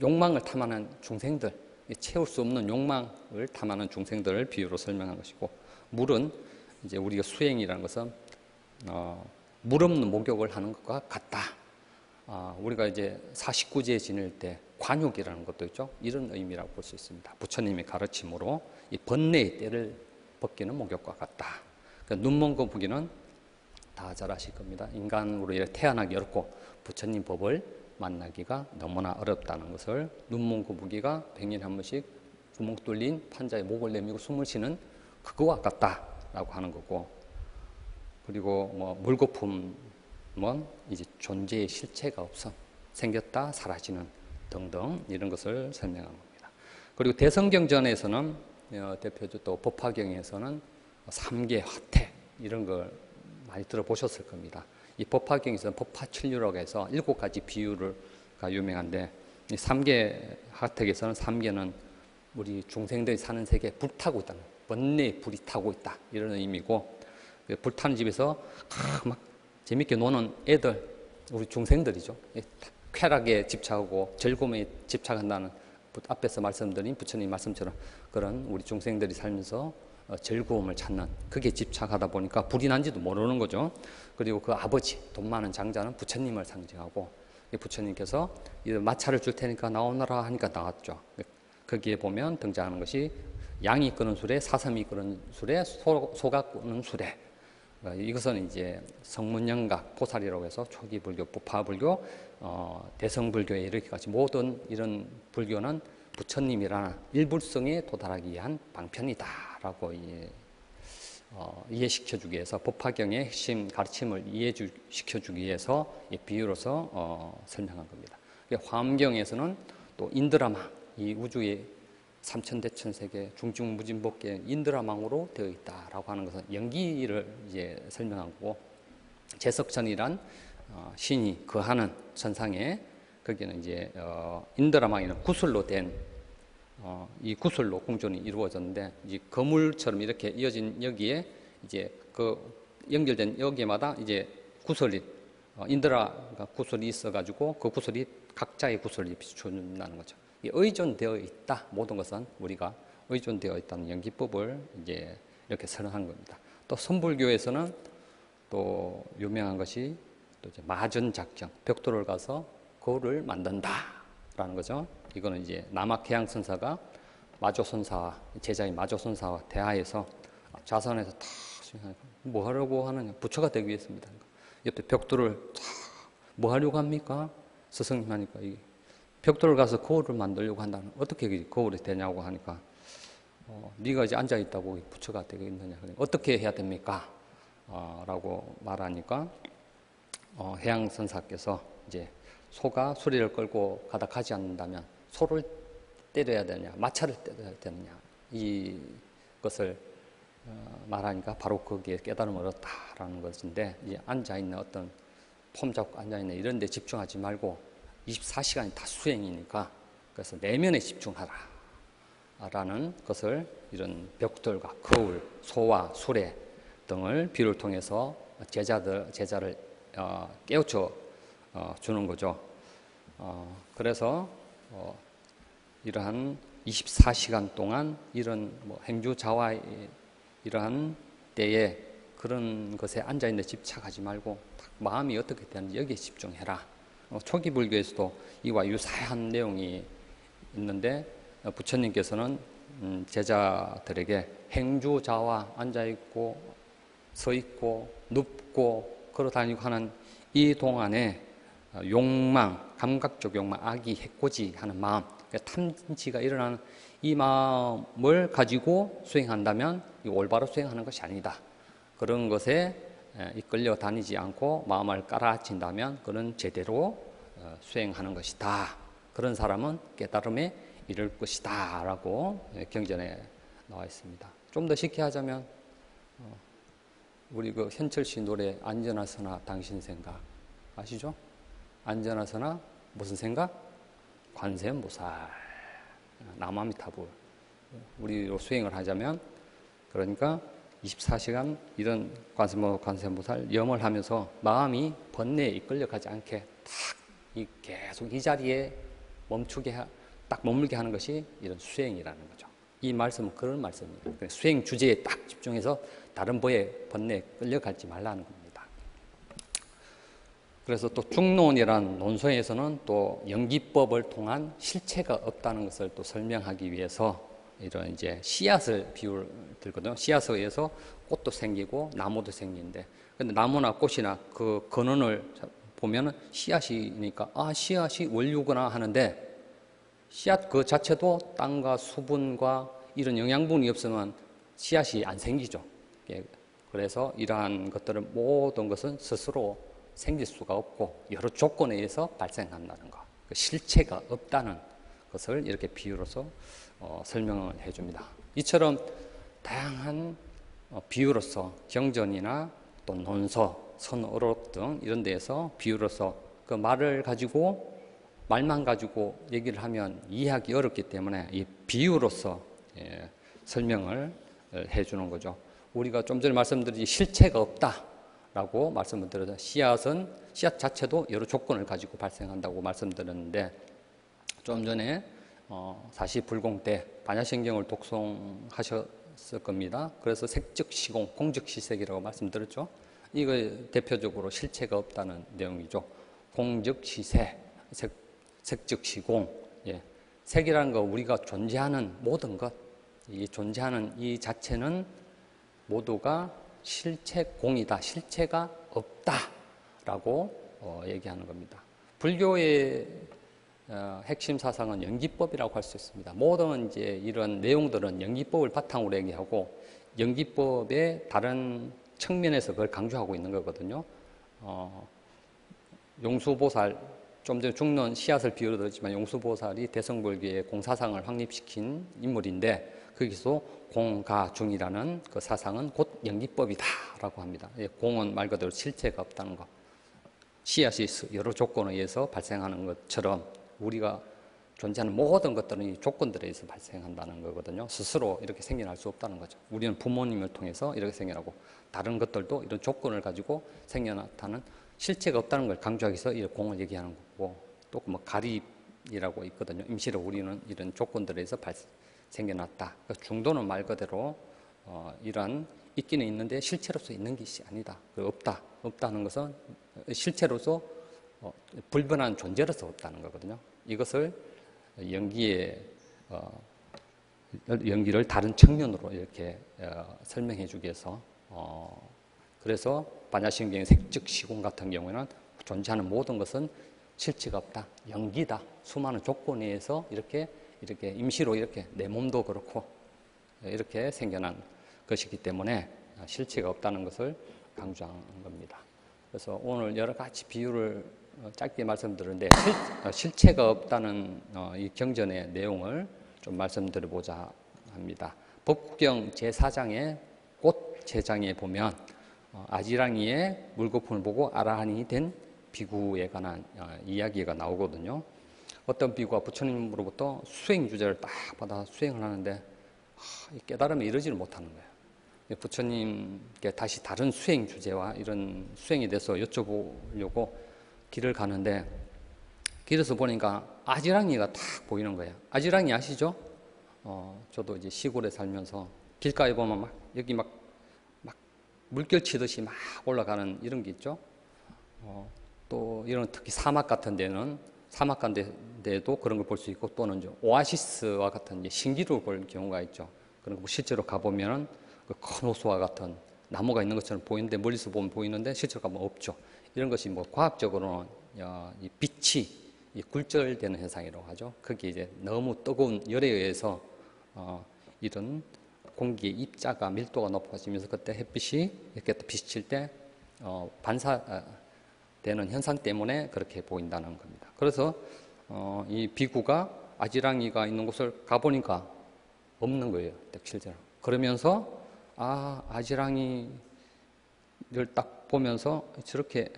욕망을 탐하는 중생들, 채울 수 없는 욕망을 탐하는 중생들을 비유로 설명한 것이고, 물은 이제 우리가 수행이라는 것은 물 없는 목욕을 하는 것과 같다. 우리가 이제 49제 지낼 때 관욕이라는 것도 있죠. 이런 의미라고 볼 수 있습니다. 부처님의 가르침으로 이 번뇌의 때를 벗기는 목욕과 같다. 그러니까 눈먼 거북이는 다 잘 아실 겁니다. 인간으로 태어나기 어렵고 부처님 법을 만나기가 너무나 어렵다는 것을 눈먼 거북이가 100년에 한 번씩 구멍 뚫린 판자에 목을 내밀고 숨을 쉬는 그거와 같다라고 하는 거고, 그리고 물거품은 이제 존재의 실체가 없어 생겼다 사라지는 등등 이런 것을 설명한 겁니다. 그리고 대성경전에서는 대표적으로 또 법화경에서는 삼계 화태 이런 걸 많이 들어보셨을 겁니다. 이 법화경에서는 법화칠류라고 해서 7가지 비유가 유명한데, 이 삼계 화택에서는 삼계는 우리 중생들이 사는 세계에 불타고 있다는, 번뇌에 불이 타고 있다 이런 의미고, 불타는 집에서 막 재밌게 노는 애들, 우리 중생들이죠. 쾌락에 집착하고 즐거움에 집착한다는 앞에서 말씀드린 부처님 말씀처럼 그런 우리 중생들이 살면서 즐거움을 찾는, 그게 집착하다 보니까 불이 난지도 모르는 거죠. 그리고 그 아버지, 돈 많은 장자는 부처님을 상징하고, 부처님께서 마차를 줄 테니까 나오너라 하니까 나왔죠. 거기에 보면 등장하는 것이 양이 끄는 수레, 사삼이 끄는 수레, 소가 끄는 수레. 이것은 이제 성문영각 포살이라고 해서 초기 불교, 부파불교, 대성불교에 이르기까지 모든 이런 불교는 부처님이라는 일불성에 도달하기 위한 방편이다라고 이해시켜주기 위해서 법화경의 핵심 가르침을 이해시켜주기 위해서 이 비유로서 설명한 겁니다. 화엄경에서는 또 인드라망, 이 우주의 삼천대천세계 중증무진법계 인드라망으로 되어 있다라고 하는 것은 연기를 이제 설명한 거고, 제석천이란 신이 거하는 천상에 거기는 이제 인드라망에는 구슬로 된 이 구슬로 궁전이 이루어졌는데, 이 거물처럼 이렇게 이어진 여기에 이제 그 연결된 여기마다 이제 구슬이 인드라가 구슬이 있어가지고 그 구슬이 각자의 구슬이 비춰준다는 거죠. 의존되어 있다. 모든 것은 우리가 의존되어 있다는 연기법을 이제 이렇게 설명한 겁니다. 또 선불교에서는 또 유명한 것이 또 이제 마전작정, 벽돌을 가서 거울을 만든다라는 거죠. 이거는 이제 남학해양선사가 마조선사와 제자인 마조선사와 대화해서 좌선에서 탁 뭐 하려고 하느냐, 부처가 되기 위해서입니다. 옆에 벽돌을 뭐 하려고 합니까? 스승님 하니까 이 벽돌을 가서 거울을 만들려고 한다는, 어떻게 거울이 되냐고 하니까 네가 이제 앉아 있다고 부처가 되겠느냐, 어떻게 해야 됩니까? 라고 말하니까 해양선사께서 이제 소가 수레를 끌고 가다 가지 않는다면 소를 때려야 되느냐, 마차를 때려야 되느냐, 이것을 말하니까 바로 거기에 깨달음을 얻었다라는 것인데, 이제 앉아있는 어떤 폼 잡고 앉아있는 이런 데 집중하지 말고 24시간이 다 수행이니까 그래서 내면에 집중하라 라는 것을 이런 벽돌과 거울, 소와 수레 등을 비유를 통해서 제자를 깨우쳐 주는 거죠. 그래서 이러한 24시간 동안 이런 행주자와 이러한 때에 그런 것에 앉아있는 데 집착하지 말고 마음이 어떻게 되는지 여기에 집중해라. 초기 불교에서도 이와 유사한 내용이 있는데, 부처님께서는 제자들에게 행주자와 앉아있고 서있고 눕고 걸어다니고 하는 이 동안에 욕망, 감각적 욕망, 악이 해코지 하는 마음, 탐진치가 일어나는 이 마음을 가지고 수행한다면 이 올바로 수행하는 것이 아니다. 그런 것에 이끌려 다니지 않고 마음을 깔아앉힌다면 그는 제대로 수행하는 것이다. 그런 사람은 깨달음에 이를 것이다 라고 경전에 나와 있습니다. 좀 더 쉽게 하자면 우리 그 현철 씨 노래 안전하서나 당신 생각 아시죠? 안전하서나 무슨 생각? 관세음보살, 남아미타불. 우리로 수행을 하자면, 그러니까 24시간 이런 관세음보살 염을 하면서 마음이 번뇌에 이끌려가지 않게 계속 이 자리에 딱 머물게 하는 것이 이런 수행이라는 거죠. 이 말씀은 그런 말씀입니다. 수행 주제에 딱 집중해서 다른 번뇌에 끌려가지 말라는 겁니다. 그래서 또 중론이라는 논서에서는 또 연기법을 통한 실체가 없다는 것을 또 설명하기 위해서 이런 이제 씨앗을 비유를 들거든요. 씨앗에 의해서 꽃도 생기고 나무도 생기는데, 근데 나무나 꽃이나 그 근원을 보면은 씨앗이니까 씨앗이 원료구나 하는데, 씨앗 그 자체도 땅과 수분과 이런 영양분이 없으면 씨앗이 안 생기죠. 그래서 이러한 것들은 모든 것은 스스로 생길 수가 없고 여러 조건에 의해서 발생한다는 것, 실체가 없다는 것을 이렇게 비유로서 설명을 해줍니다. 이처럼 다양한 비유로서 경전이나 또 논서, 선어록 등 이런 데에서 비유로서 그 말만 가지고 얘기를 하면 이해하기 어렵기 때문에 이 비유로서 설명을 해주는 거죠. 우리가 좀 전에 말씀드린 실체가 없다라고 말씀을 드려서 씨앗 자체도 여러 조건을 가지고 발생한다고 말씀드렸는데, 좀 전에 사시불공 때 반야신경을 독송하셨을 겁니다. 그래서 색즉시공, 공즉시색이라고 말씀드렸죠. 이거 대표적으로 실체가 없다는 내용이죠. 공즉 시세, 색즉 시공. 예. 색이라는 거 우리가 존재하는 모든 것, 이 존재하는 이 자체는 모두가 실체 공이다. 실체가 없다라고 얘기하는 겁니다. 불교의 핵심 사상은 연기법이라고 할 수 있습니다. 모든 이제 이런 내용들은 연기법을 바탕으로 얘기하고 연기법의 다른 측면에서 그걸 강조하고 있는 거거든요. 용수보살, 좀 전에 죽는 씨앗을 비유로 들었지만 용수보살이 대성불교의 공사상을 확립시킨 인물인데 거기서 공가중이라는 그 사상은 곧 연기법이다라고 합니다. 공은 말 그대로 실체가 없다는 것. 씨앗이 여러 조건에 의해서 발생하는 것처럼 우리가 존재하는 모든 것들은 이 조건들에 의해서 발생한다는 거거든요. 스스로 이렇게 생겨날 수 없다는 거죠. 우리는 부모님을 통해서 이렇게 생겨나고 다른 것들도 이런 조건을 가지고 생겨나타는 실체가 없다는 걸 강조하기 위해서 이 공을 얘기하는 거고 또 뭐 가립이라고 있거든요. 임시로 우리는 이런 조건들에 의해서 생겨났다. 그러니까 중도는 말 그대로 이런 있기는 있는데 실체로서 있는 것이 아니다. 없다는 것은 실체로서 불변한 존재로서 없다는 거거든요. 이것을 연기를 다른 측면으로 이렇게 설명해 주기 위해서 그래서 반야신경의 색즉 시공 같은 경우에는 존재하는 모든 것은 실체가 없다. 연기다. 수많은 조건에 의해서 이렇게 임시로 이렇게 내 몸도 그렇고 이렇게 생겨난 것이기 때문에 실체가 없다는 것을 강조한 겁니다. 그래서 오늘 여러 가지 비유를 짧게 말씀드렸는데 실체가 없다는 이 경전의 내용을 좀 말씀드려보자 합니다. 법국경 제4장의 꽃 제장에 보면 아지랑이의 물거품을 보고 아라한이 된 비구에 관한 이야기가 나오거든요. 어떤 비구가 부처님으로부터 수행주제를 딱 받아 수행을 하는데 깨달음에 이르지를 못하는 거예요. 부처님께 다시 다른 수행 주제와 이런 수행에 대해서 여쭤보려고 길을 가는데 길에서 보니까 아지랑이가 딱 보이는 거예요. 아지랑이 아시죠? 저도 이제 시골에 살면서 길가에 보면 여기 막 물결 치듯이 막 올라가는 이런 게 있죠. 또 이런 특히 사막 같은 데는 사막 같은 데도 그런 걸 볼 수 있고 또는 오아시스와 같은 신기루를 볼 경우가 있죠. 그런 거 실제로 가보면은 그 큰 호수와 같은 나무가 있는 것처럼 보이는데 멀리서 보면 보이는데 실제로 가면 없죠. 이런 것이 뭐 과학적으로는 이 빛이 굴절되는 현상이라고 하죠. 그게 이제 너무 뜨거운 열에 의해서 이런 공기의 입자가 밀도가 높아지면서 그때 햇빛이 이렇게 비칠 때 반사되는 현상 때문에 그렇게 보인다는 겁니다. 그래서 이 비구가 아지랑이가 있는 곳을 가보니까 없는 거예요. 실제로. 그러면서 아지랑이를 딱 보면서 저렇게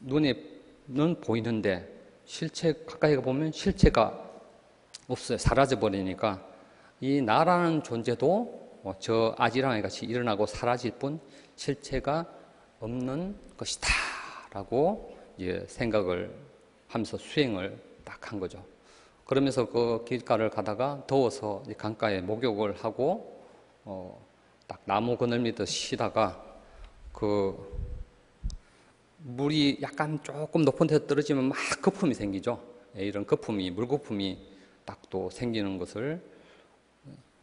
눈에는 보이는데 가까이 가보면 실체가 없어요. 사라져 버리니까 이 나라는 존재도 저 아지랑이 같이 일어나고 사라질 뿐 실체가 없는 것이다 라고 이제 생각을 하면서 수행을 딱 한 거죠. 그러면서 그 길가를 가다가 더워서 강가에 목욕을 하고 딱 나무 그늘 밑에 쉬다가 그 물이 약간 조금 높은 데서 떨어지면 막 거품이 생기죠. 이런 물거품이 딱 또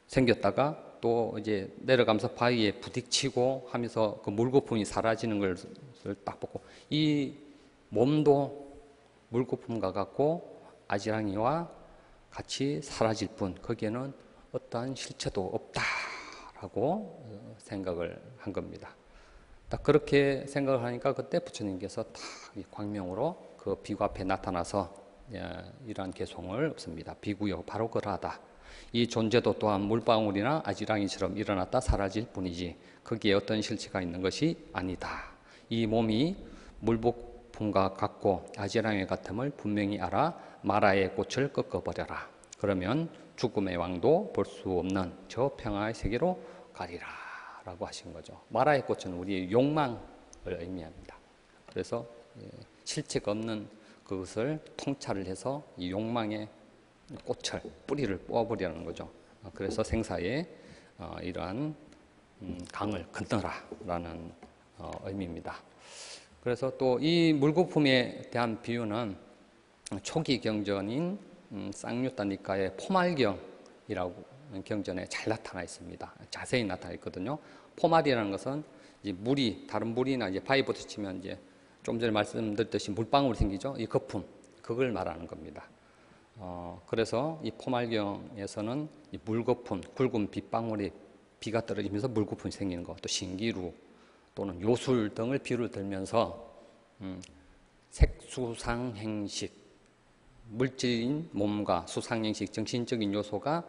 생겼다가 또 이제 내려가면서 바위에 부딪히고 하면서 그 물거품이 사라지는 것을 딱 보고 이 몸도 물거품과 같고 아지랑이와 같이 사라질 뿐 거기에는 어떠한 실체도 없다라고 생각을 한 겁니다. 딱 그렇게 생각을 하니까 그때 부처님께서 딱 광명으로 그 비구 앞에 나타나서 이러한 개송을 없습니다. 비구여 바로 그러하다. 이 존재도 또한 물방울이나 아지랑이처럼 일어났다 사라질 뿐이지 거기에 어떤 실체가 있는 것이 아니다. 이 몸이 물복품과 같고 아지랑이 같음을 분명히 알아 마라의 꽃을 꺾어버려라. 그러면 죽음의 왕도 볼 수 없는 저 평화의 세계로 가리라 라고 하신 거죠. 마라의 꽃은 우리의 욕망을 의미합니다. 그래서 실체가 없는 그것을 통찰을 해서 이 욕망의 꽃을 뿌리를 뽑아버리라는 거죠. 그래서 생사에 이러한 강을 건너라 라는 의미입니다. 그래서 또 이 물거품에 대한 비유는 초기 경전인 쌍유타 니카의 포말경이라고 경전에 잘 나타나 있습니다. 자세히 나타나 있거든요. 포말이라는 것은 이제 물이 다른 물이나 이제 바위부터 치면 이제 좀 전에 말씀드렸듯이 물방울이 생기죠. 이 거품 그걸 말하는 겁니다. 그래서 이 포말경에서는 이 물거품, 굵은 빗방울이 비가 떨어지면서 물거품이 생기는 것, 또 신기루 또는 요술 등을 비유를 들면서 색수상행식, 물질인 몸과 수상행식, 정신적인 요소가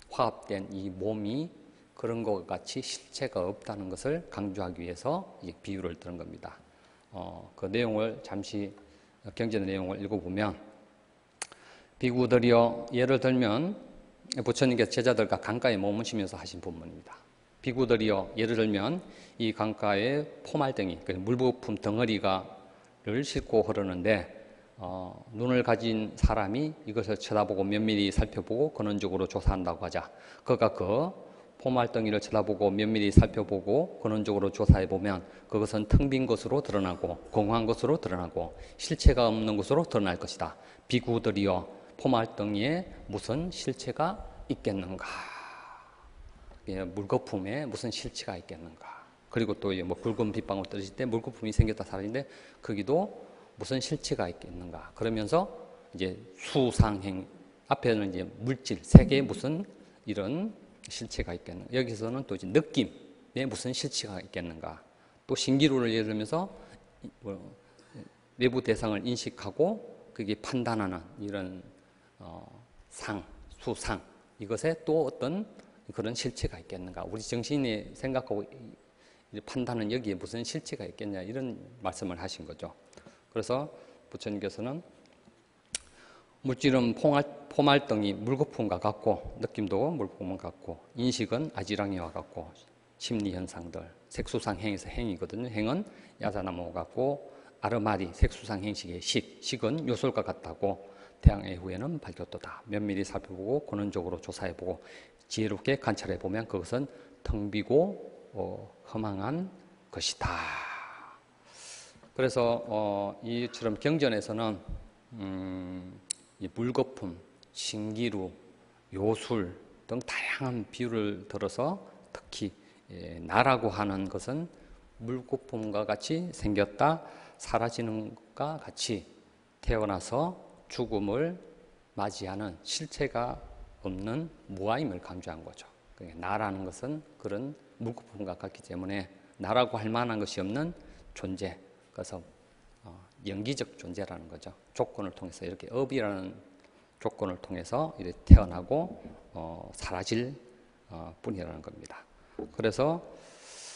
화합된 이 몸이 그런 것 같이 실체가 없다는 것을 강조하기 위해서 이 비유를 드는 겁니다. 그 내용을 잠시 경전의 내용을 읽어보면 비구들이여 예를 들면 부처님께서 제자들과 강가에 머무시면서 하신 본문입니다. 비구들이여 예를 들면 이 강가에 포말덩이, 물부품 덩어리가를 싣고 흐르는데 눈을 가진 사람이 이것을 쳐다보고 면밀히 살펴보고 근원적으로 조사한다고 하자. 그가 그 포말덩이를 쳐다보고 면밀히 살펴보고 근원적으로 조사해보면 그것은 텅 빈 것으로 드러나고 공허한 것으로 드러나고 실체가 없는 것으로 드러날 것이다. 비구들이여 포말덩이에 무슨 실체가 있겠는가? 물거품에 무슨 실체가 있겠는가? 그리고 또 뭐 붉은 빗방울 떨어질 때 물거품이 생겼다 사라지는데 거기도 무슨 실체가 있겠는가? 그러면서 이제 수상행 앞에는 이제 물질 세계에 무슨 이런 실체가 있겠는가? 여기서는 또 이제 느낌에 무슨 실체가 있겠는가? 또 신기루를 예를 들면서 외부 대상을 인식하고 그게 판단하는 이런 상, 수상 이것에 또 어떤 그런 실체가 있겠는가? 우리 정신이 생각하고 판단은 여기에 무슨 실체가 있겠냐 이런 말씀을 하신 거죠. 그래서 부처님께서는 물질은 포말덩이 물거품과 같고 느낌도 물거품과 같고 인식은 아지랑이와 같고 심리현상들 색수상 행에서 행이거든요. 행은 야자나무와 같고 아르마리 색수상 행식의 식은 요술과 같다고 태양의 후에는 밝혔도다. 면밀히 살펴보고 근원적으로 조사해보고 지혜롭게 관찰해보면 그것은 텅 비고 허망한 것이다. 그래서 이처럼 경전에서는 이 물거품, 신기루, 요술 등 다양한 비유를 들어서 특히 나라고 하는 것은 물거품과 같이 생겼다 사라지는 것과 같이 태어나서 죽음을 맞이하는 실체가 없는 무아임을 강조한 거죠. 나라는 것은 그런 물거품과 같기 때문에 나라고 할 만한 것이 없는 존재, 그래서 영기적 존재라는 거죠. 조건을 통해서 이렇게 업이라는 조건을 통해서 이렇게 태어나고 사라질 뿐이라는 겁니다.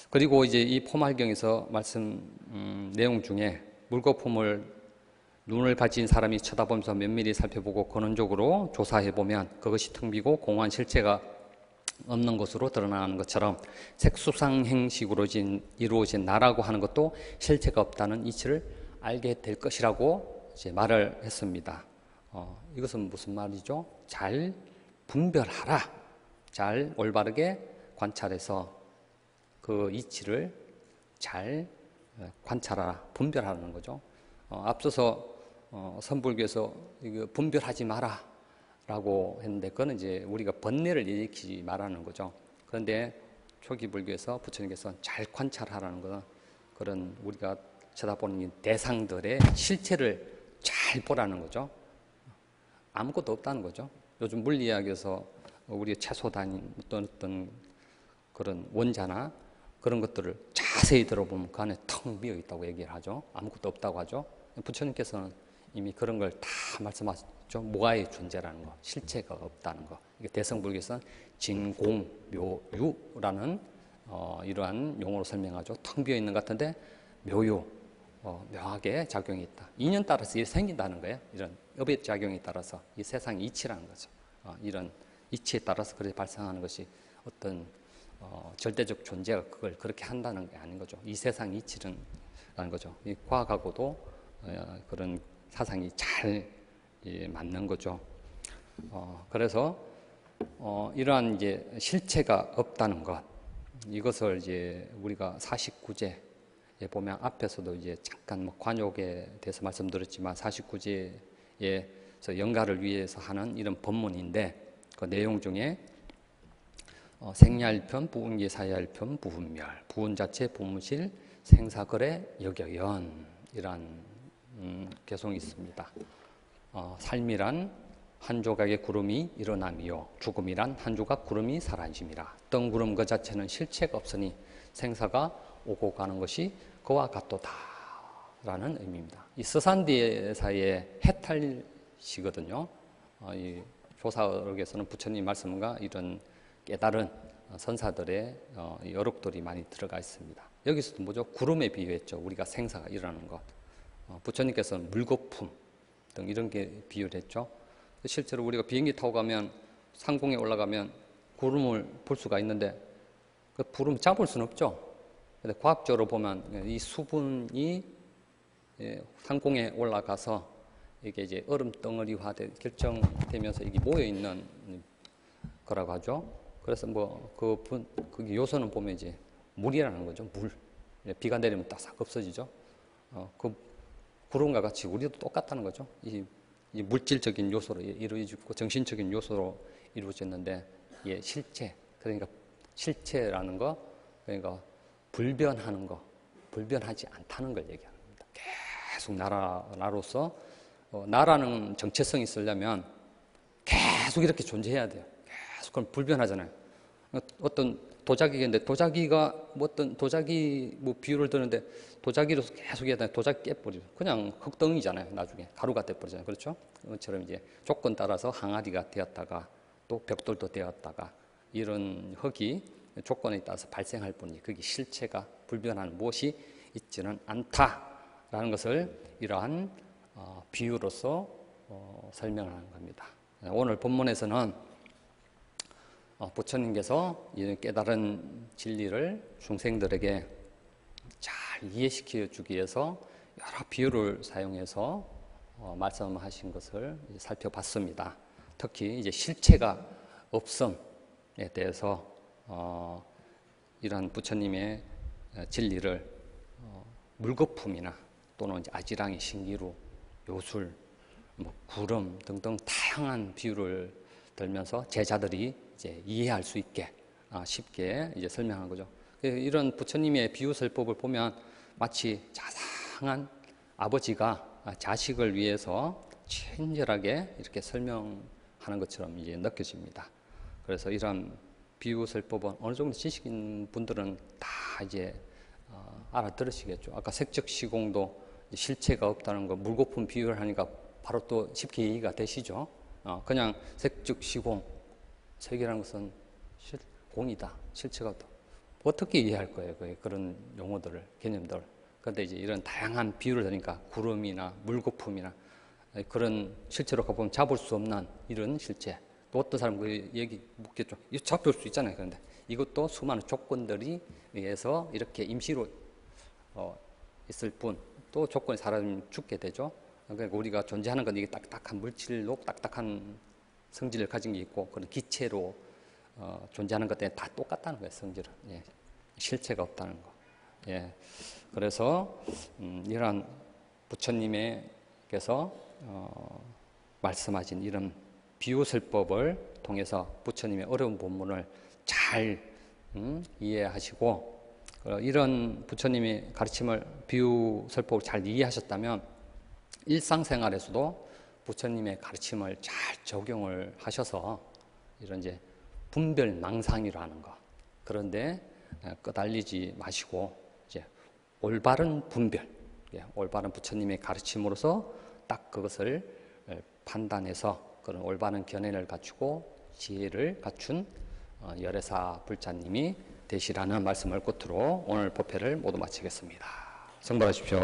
그리고 이제 이 포말경에서 말씀 내용 중에 물거품을 눈을 가진 사람이 쳐다보면서 면밀히 살펴보고 근원적으로 조사해보면 그것이 텅 비고 공허한 실체가 없는 것으로 드러나는 것처럼 색수상행식으로 이루어진 나라고 하는 것도 실체가 없다는 이치를 알게 될 것이라고 이제 말을 했습니다. 이것은 무슨 말이죠? 잘 분별하라. 잘 올바르게 관찰해서 그 이치를 잘 관찰하라. 분별하는 거죠. 앞서서 선불교에서 이거 분별하지 마라 라고 했는데 그거는 이제 우리가 번뇌를 일으키지 말라는 거죠. 그런데 초기 불교에서 부처님께서 잘 관찰하라는 것은 그런 우리가 쳐다보는 대상들의 실체를 잘 보라는 거죠. 아무것도 없다는 거죠. 요즘 물리학에서 우리 채소 단위 어떤 그런 원자나 그런 것들을 자세히 들어보면 그 안에 텅 비어 있다고 얘기를 하죠. 아무것도 없다고 하죠. 부처님께서는 이미 그런 걸 다 말씀하셨죠. 무아의 존재라는 거, 실체가 없다는 거. 이게 대성불교에서는 진공묘유라는 이러한 용어로 설명하죠. 텅 비어 있는 것 같은데 묘유, 묘하게 작용이 있다. 인연 따라서 일이 생긴다는 거예요. 이런 업의 작용에 따라서 이 세상의 이치라는 거죠. 이런 이치에 따라서 그렇게 발생하는 것이 어떤 절대적 존재가 그걸 그렇게 한다는 게 아닌 거죠. 이 세상 이치라는 거죠. 이 과학하고도 그런 사상이 잘 맞는 거죠. 그래서 이러한 이제 실체가 없다는 것, 이것을 이제 우리가 49제 보면 앞에서도 이제 잠깐 뭐 관욕에 대해서 말씀드렸지만 49제에서 영가를 위해서 하는 이런 법문인데 그 내용 중에 생야일편, 부운기 사야일편, 부운멸, 부운자체, 부무실, 생사거래, 역여연 개송이 있습니다. 삶이란 한 조각의 구름이 일어남이요 죽음이란 한 조각 구름이 사라짐이라. 뜬구름 그 자체는 실체가 없으니 생사가 오고 가는 것이 그와 같도다 라는 의미입니다. 이 서산대사의 해탈시거든요. 이 조사어록에서는 부처님 말씀과 이런 깨달은 선사들의 어록들이 많이 들어가 있습니다. 여기서도 뭐죠? 구름에 비유했죠. 우리가 생사가 일어나는 것. 부처님께서는 물거품 등 이런 게 비유를 했죠. 실제로 우리가 비행기 타고 가면 상공에 올라가면 구름을 볼 수가 있는데 그 구름 잡을 수는 없죠. 근데 과학적으로 보면 이 수분이 상공에 올라가서 이게 이제 얼음 덩어리화 결정되면서 이게 모여 있는 거라고 하죠. 그래서 뭐 그 요소는 보면 이제 물이라는 거죠. 물. 비가 내리면 딱 없어지죠. 그 구름과 같이 우리도 똑같다는 거죠. 이 물질적인 요소로 이루어지고 정신적인 요소로 이루어졌는데 예, 실체. 그러니까 실체라는 거, 그러니까 불변하는 거, 불변하지 않다는 걸 얘기합니다. 계속 나로서 나라는 정체성이 있으려면 계속 이렇게 존재해야 돼요. 계속 그럼 불변하잖아요. 어떤 도자기인데 도자기가 어떤 도자기 비유를 드는데 도자기로서 계속 해야 돼. 도자기 깨버리죠. 그냥 흙덩이잖아요. 나중에 가루가 돼버리잖아요. 그렇죠? 그것처럼 이제 조건 따라서 항아리가 되었다가 또 벽돌도 되었다가 이런 흙이 조건에 따라서 발생할 뿐이지 그게 실체가 불변한 무엇이 있지는 않다라는 것을 이러한 비유로서 설명하는 겁니다. 오늘 본문에서는 부처님께서 깨달은 진리를 중생들에게 잘 이해시켜 주기 위해서 여러 비유를 사용해서 말씀하신 것을 살펴봤습니다. 특히 이제 실체가 없음에 대해서 이러한 부처님의 진리를 물거품이나 또는 이제 아지랑이, 신기루, 요술, 구름 등등 다양한 비유를 들면서 제자들이 이제 이해할 수 있게 쉽게 이제 설명한 거죠. 이런 부처님의 비유설법을 보면 마치 자상한 아버지가 자식을 위해서 친절하게 이렇게 설명하는 것처럼 이제 느껴집니다. 그래서 이런 비유설법은 어느 정도 지식인 분들은 다 이제 알아들으시겠죠. 아까 색적 시공도 실체가 없다는 거 물거품 비유를 하니까 바로 또 쉽게 이해가 되시죠. 그냥 색적 시공, 색이라는 것은 공이다, 실체가 없다. 어떻게 이해할 거예요? 그런 용어들을, 개념들을. 그런데 이제 이런 다양한 비유를 하니까 구름이나 물거품이나 그런 실체로 가보면 잡을 수 없는 이런 실체. 또 어떤 사람 그 얘기 묻겠죠. 이거 잡을 수 있잖아요. 그런데 이것도 수많은 조건들이 의해서 이렇게 임시로 있을 뿐, 또 조건이 사람이 죽게 되죠. 그러니까 우리가 존재하는 건 이게 딱딱한 물질로 딱딱한 성질을 가진 게 있고, 그런 기체로 존재하는 것 때문에 다 똑같다는 거예요. 성질은. 예. 실체가 없다는 거. 예. 그래서 이러한 부처님께서 말씀하신 이런 비유설법을 통해서 부처님의 어려운 본문을 잘 이해하시고, 이런 부처님의 가르침을 비유설법을 잘 이해하셨다면 일상생활에서도 부처님의 가르침을 잘 적용을 하셔서 이런 이제 분별망상이라는 거, 그런데 끄달리지 마시고 이제 올바른 분별, 올바른 부처님의 가르침으로서 딱 그것을 판단해서 그런 올바른 견해를 갖추고 지혜를 갖춘 열애사 불자님이 되시라는 말씀을 끝으로 오늘 법회를 모두 마치겠습니다. 성불하십시오.